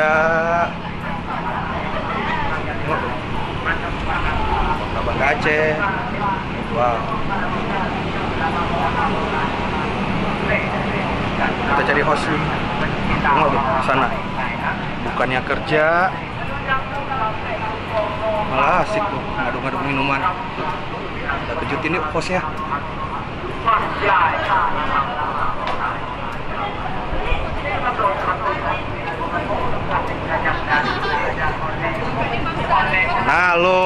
kerja. Tengok tuh. Abang Aceh. Wow. Kita cari host nih. Tengok tuh sana. Bukannya kerja, malah asik tuh ngaduk-ngaduk minuman. Kita kejutin yuk hostnya. Nah lo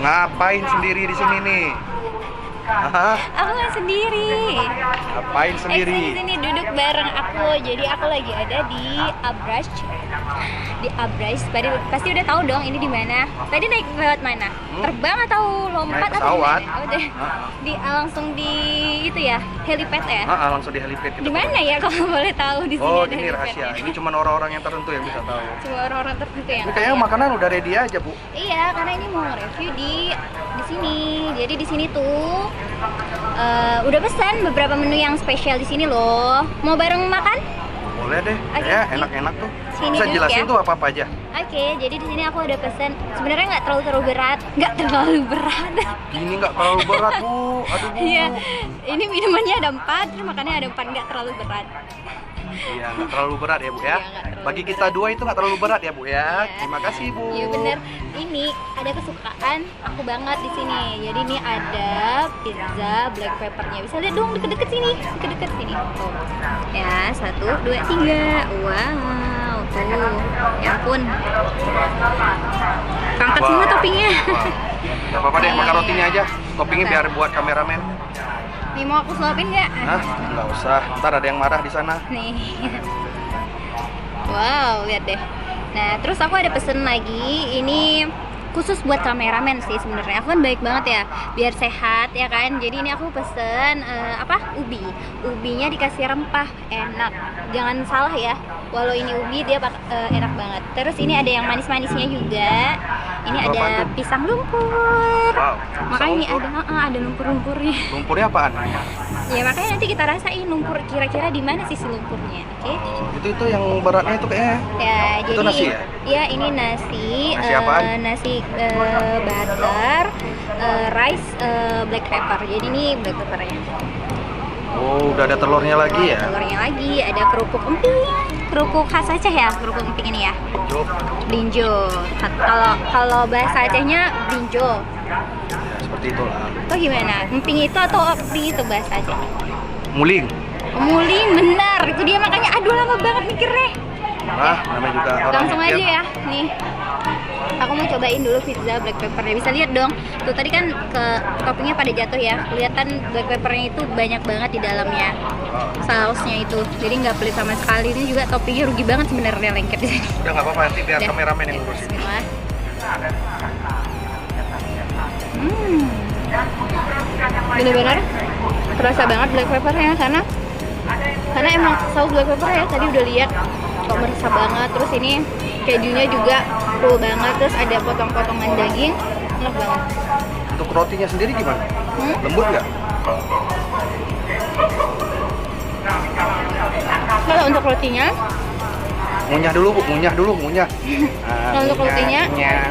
ngapain sendiri di sini nih? Hah? Aku nggak sendiri. Ngapain sendiri? Sini duduk bareng aku. Jadi aku lagi ada di Abrash. Di Abrash. Pasti udah tahu dong ini di mana. Tadi naik lewat mana? Terbang atau lompat naik atau pesawat. gimana? Oh, deh. Langsung di itu ya, helipad ya. Langsung di helipad kita. Di mana ya kalau boleh tahu di sini? Oh, ada ini rahasia. helipad-nya? Ini cuma orang-orang yang tertentu yang bisa tahu. Cuma orang-orang tertentu yang Ini tahu kayaknya ya. makanan udah ready aja, Bu. Iya, karena ini mau review di sini. Jadi di sini tuh udah pesan beberapa menu yang spesial di sini loh. Mau bareng makan? Boleh deh. Oke, Ya, enak-enak tuh. sini Bisa duduk jelasin ya. tuh apa-apa aja. Oke, jadi di sini aku ada pesan. Sebenarnya nggak terlalu berat, Ini nggak terlalu berat, Bu. Aduh, Bu. Iya, ini minumannya ada 4, makannya ada 4, nggak terlalu berat. Iya, nggak terlalu berat ya, Bu ya. Iya, nggak terlalu Bagi kita dua itu nggak terlalu berat ya, Bu ya. Iya. Terima kasih, Bu. Iya bener. Ini ada kesukaan aku banget di sini. Jadi ini ada pizza black peppernya. Bisa lihat dong deket-deket sini, deket-deket sini. Tuh. Ya 1, 2, 3. Wow, tuh. Ya ampun. Angkat Wah. semua toppingnya. Wah. Nggak apa-apa deh, makan rotinya aja. Toppingnya biar buat kameramen. Nih mau aku suapin nggak? Hah? Nggak usah. Ntar ada yang marah di sana. Nih. Wow, lihat deh. Nah, terus aku ada pesen lagi. Ini khusus buat kameramen sih sebenarnya. Aku kan baik banget ya, biar sehat ya kan. Jadi ini aku pesen ubi. Ubinya dikasih rempah, enak. Jangan salah ya. Walau ini ubi dia enak banget. Terus ini ada yang manis-manisnya juga. Ini Itu ada apaan tuh? pisang lumpur. Wow. Makanya ini Pisang ada lumpur-lumpurnya. Lumpurnya apaan? Ya makanya nanti kita rasain lumpur kira-kira di mana sih si lumpurnya. Oke. Itu yang beratnya itu kayaknya. Ya, Itu jadi nasi ya? Iya, ini nasi. Nasi apaan? Nasi butter, rice, black pepper. Jadi ini black peppernya. Oh, udah ada telurnya lagi ya? Telurnya lagi, ada kerupuk emping. Kerupuk khas Aceh ya, kerupuk emping ini ya. Jo. Blinjo. Kalau bahasa Acehnya blinjo. Ya, seperti itulah. Atau gimana? Emping itu atau emping itu bahasa Aceh? Muling. Muling, benar. Itu dia makanya aduh lama banget mikirnya. Nah, namanya juga orang Langsung aja mikir. ya, nih. Aku mau cobain dulu pizza black peppernya. Bisa lihat dong. Tuh tadi kan toppingnya pada jatuh ya. Kelihatan black peppernya itu banyak banget di dalamnya. Sausnya itu. Jadi nggak pelit sama sekali. Ini juga toppingnya rugi banget sebenarnya lengket di sini. Udah nggak apa-apa, nanti biar Udah. kameramen yang ngurusin. Bismillah. Bener-bener terasa banget black peppernya karena emang saus black pepper ya tadi udah lihat kok merasa banget. Terus ini kejunya juga full banget, terus ada potong-potongan daging, enak banget. Untuk rotinya sendiri gimana? Lembut nggak? Kalau untuk rotinya, Ngunyah dulu, Bu. Ngunyah dulu, ngunyah. Kalau untuk rotinya? Ngunyah.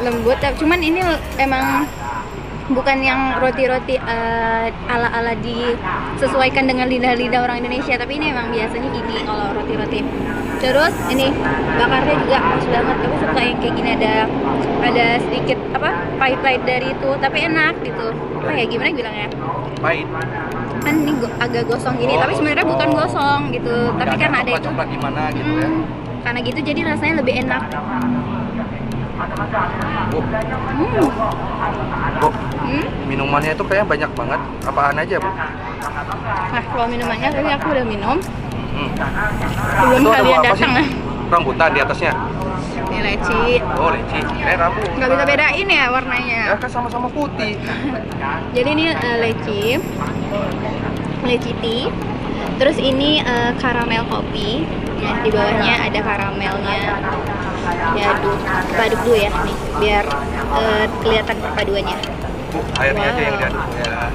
lembut, cuman ini emang bukan yang roti-roti ala-ala disesuaikan dengan lidah-lidah orang Indonesia, tapi ini emang biasanya gini kalau roti-roti. Terus ini bakarnya juga pas banget. Aku suka yang kayak gini, ada sedikit pahit-pahit dari itu, tapi enak gitu. Apa ya gimana bilangnya? Pahit. Kan ini agak gosong gini, tapi sebenarnya bukan gosong gitu. Tapi Nggak karena ada itu, coklat gimana gitu ya. karena gitu jadi rasanya lebih enak. Bu, Bu, minumannya itu kayaknya banyak banget. Apaan aja, Bu? Nah, kalau minumannya tadi aku udah minum. Belum Itu ada kalian apa sih? datang ya. Rambutan di atasnya. Ini leci. Oh, leci. Rambut. Nggak bisa bedain ya warnanya. Ya kan sama-sama putih. Jadi ini leci tea. Terus ini karamel kopi. Nah, di bawahnya ada karamelnya. Diaduk, kita aduk dulu ya nih, biar kelihatan perpaduannya. Bu, airnya aja yang Wow. diaduk ya.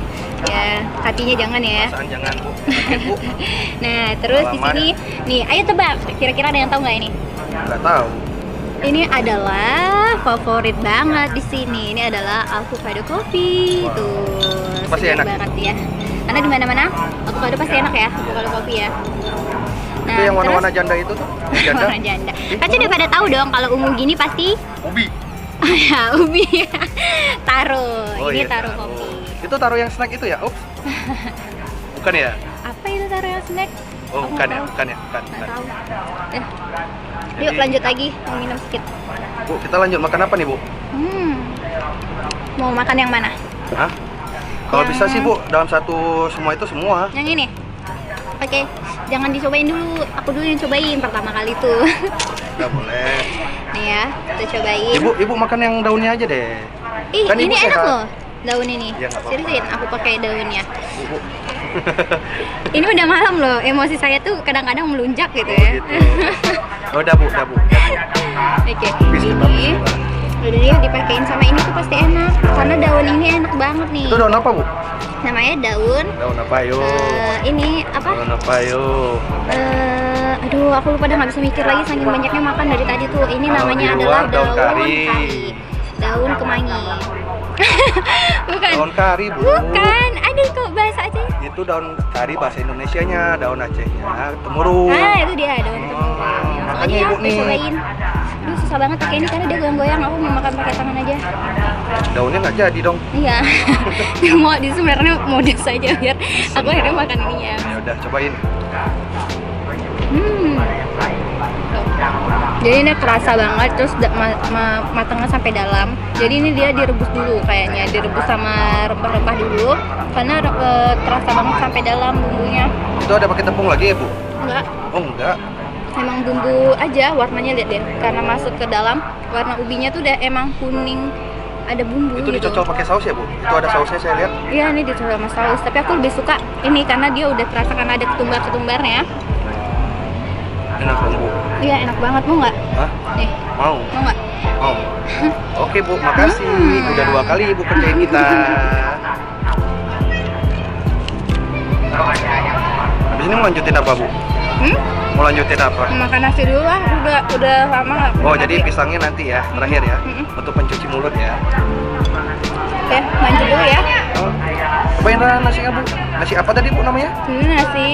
Ya, hatinya jangan ya. Perasaan jangan, Bu. Oke, Bu. Nah, terus di Selamat. sini nih, ayo tebak. Kira-kira ada yang tahu nggak ini? Nggak tahu. Ini adalah favorit banget di sini. Ini adalah avocado coffee. Wow. Tuh, Pasti segar enak. banget ya. Karena di mana-mana avocado pasti enak ya, avocado coffee ya. Nah, Itu yang warna-warna terus- janda itu tuh. Janda. warna janda. Pasti udah pada tahu dong kalau ungu gini pasti Ubi. ya ubi. Taro. Oh, Ini iya, taro taro. kopi. Itu taruh yang snack itu ya? Ups. Bukan ya? Apa itu taro yang snack? Oh, Aku bukan nggak ya, tahu. bukan ya, bukan. Nggak bukan. tahu. Eh, Jadi- yuk lanjut lagi, mau minum sedikit. Bu, kita lanjut makan apa nih, Bu? Mau makan yang mana? Hah? Kalau Yang- bisa sih, Bu, dalam satu semua itu semua. Yang ini? Oke, jangan dicobain dulu. Aku dulu yang cobain pertama kali tuh. Nggak boleh. Nih ya, kita cobain. Ibu makan yang daunnya aja deh. Ih, kan ini ibu enak sehat. loh. Daun ini. Ya, nggak apa-apa. Seriusin, aku pakai daunnya. Bu. Ini udah malam loh. Emosi saya tuh kadang-kadang melunjak gitu Oh, ya. gitu. Oh, udah, Bu, udah, Bu. Oke, Bismillah, ini bismillah. udah deh dipakein sama ini tuh pasti enak. Karena daun ini enak banget nih. Itu daun apa, Bu? Namanya daun Daun apa, yo? ini apa? Daun apa, yo? Aduh, aku lupa dah nggak bisa mikir lagi saking banyaknya makan dari tadi tuh. Ini Kalau namanya di adalah luar daun kari. Daun kemangi. Bukan. Daun kari, Bu. Bukan. Aduh, kok bahasa Aceh? Itu daun kari bahasa Indonesianya, daun Acehnya temurun. Ah, itu dia daun temurun. Langsung makanya aja ya, ibu kita nih. cobain. Aduh, susah banget pakai ini karena dia goyang-goyang. Aku mau makan pakai tangan aja. Daunnya nggak jadi dong. Iya. Mau di sebenarnya modus saja biar aku akhirnya makan ininya. Ya udah, cobain. Hmm. Tuh. Jadi ini kerasa banget, terus matangnya sampai dalam. Jadi ini dia direbus dulu kayaknya, direbus sama rempah-rempah dulu, karena terasa banget sampai dalam bumbunya. Itu ada pakai tepung lagi ya, Bu? Enggak, Oh, enggak. emang bumbu aja warnanya, lihat deh. Karena masuk ke dalam, warna ubinya tuh udah emang kuning, ada bumbu Itu gitu. dicocol pakai saus ya, Bu? Itu ada sausnya saya lihat. Iya, ini dicocol sama saus. Tapi aku lebih suka ini karena dia udah terasa karena ada ketumbar-ketumbarnya. Enak dong, Bu. Iya, enak banget. Mau nggak? Hah? Nih, Mau? mau nggak? Mau. Oke, Bu, makasih. Udah 2 kali Ibu kerjain kita. Habis ini mau lanjutin apa, Bu? Mau lanjutin apa? Makan nasi dulu lah, udah lama nggak makan Oh, jadi nasi. pisangnya nanti ya, terakhir ya. Untuk pencuci mulut ya. Oke, lanjut dulu ya. Oh. Cobain nasinya, Bu. Nasi apa tadi, Bu, namanya? Ini nasi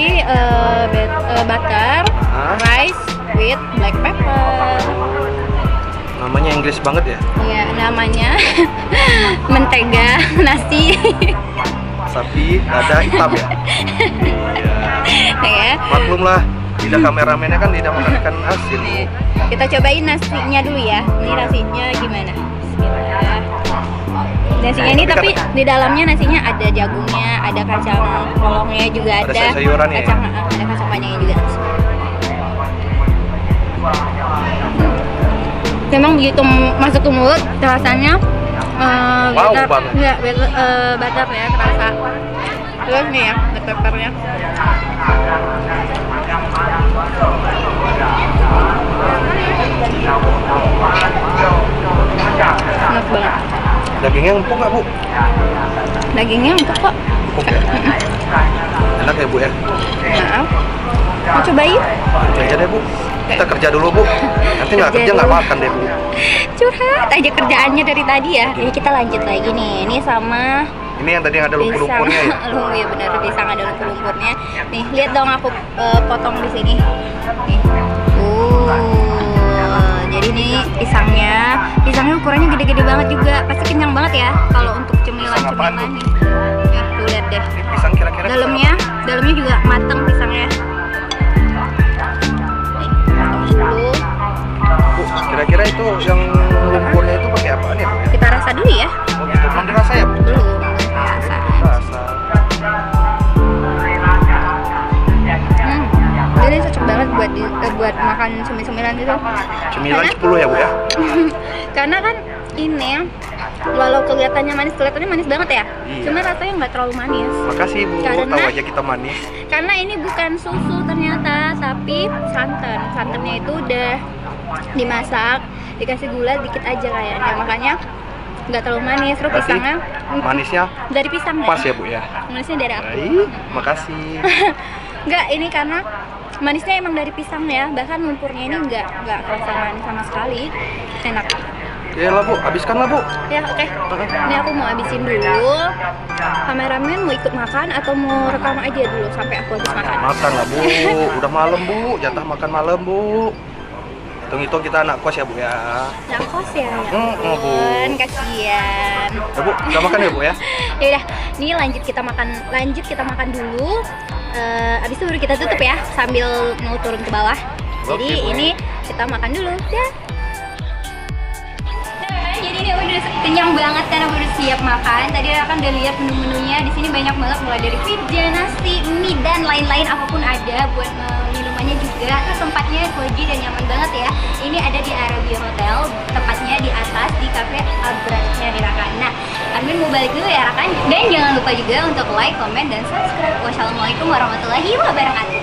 butter, Hah? rice with black pepper. Namanya Inggris banget ya. Iya, namanya mentega nasi. Sapi dada hitam ya. Ya. Maklum lah, lidah kameramennya kan tidak makan ikan asin. Nih, kita cobain nasinya dulu ya. Ini nasinya gimana? Bismillah. Nasinya ini tapi di dalamnya nasinya ada jagungnya, ada kacang polongnya juga Ada ada. sayur-sayurannya ya? Ada kacang panjangnya juga. Memang begitu masuk ke mulut rasanya Wow banget. Iya, butter ya terasa. Terus nih ya, black peppernya. Enak banget. Dagingnya empuk nggak, Bu? Dagingnya empuk kok. Empuk ya. Enak ya, Bu ya. Nah, mau cobain? Kerja aja deh, Bu. Kita kerja dulu, Bu. Nanti nggak Kerja kerja nggak dulu. makan deh, Bu. Curhat aja kerjaannya dari tadi ya. Jadi kita lanjut lagi nih. Ini sama Ini yang tadi yang ada pisang. lumpur-lumpurnya ya. Ya benar, pisang ada lumpur-lumpurnya. Nih, lihat dong aku potong di sini. Nih. Jadi nih pisangnya ukurannya gede-gede banget juga. Pasti kenyang banget ya kalau untuk Pisang apaan cemilan-cemilan tuh? nih. Nih, tuh lihat deh. Ini pisang kira-kira pisang Dalamnya juga mateng pisangnya. Nih, potong dulu. apa? Bu, kira-kira itu yang lumpurnya itu pakai apaan ya, Bu? Ya? Kita rasa dulu ya. Oh, gitu. Belum dirasa ya, Bu? Belum rasa. Rasa. Ini cocok banget buat makan cemil-cemilan gitu. Cemilan Karena- 10 ya, Bu ya? Karena kan ini walau kelihatannya manis banget ya. Iya. Cuma rasanya nggak terlalu manis. Makasih, Bu. Karena- Tahu aja kita manis. Karena ini bukan susu ternyata, tapi santan. Santannya itu udah dimasak, dikasih gula dikit aja kayaknya. Makanya nggak terlalu manis. Terus Berarti pisangnya manisnya dari pisang pas ya Bu ya? Manisnya dari aku. Baik, makasih. Enggak, ini karena manisnya emang dari pisang ya. Bahkan lumpurnya ini nggak kerasa manis sama sekali. Enak. Ya lah Bu, habiskan lah Bu. Ya oke. Ini aku mau habisin dulu. Kameramen mau ikut makan atau mau rekam aja dulu sampai aku habis makan? Makan lah Bu, udah malam Bu, jatah makan malam Bu. Hitung-hitung kita anak kos ya Bu ya. Nggak kos ya, ya Bu. ampun, kasihan. Ya Bu, udah makan ya Bu ya? Ya udah, nih lanjut kita makan dulu. Abis itu baru kita tutup ya sambil mau turun ke bawah. Jadi Oke, Bu. ini kita makan dulu ya. Jadi ini aku udah kenyang banget karena aku udah siap makan. Tadi kan udah lihat menu-menunya. Di sini banyak banget mulai dari pizza, nasi, mie dan lain-lain apapun ada buat minumannya juga. Terus tempatnya cozy dan nyaman banget ya. Ini ada di Arabia Hotel, tepatnya di atas di cafe Abrasnya di Rakan. Nah, Armin mau balik dulu ya Rakan. Dan jangan lupa juga untuk like, comment dan subscribe. Wassalamualaikum warahmatullahi wabarakatuh.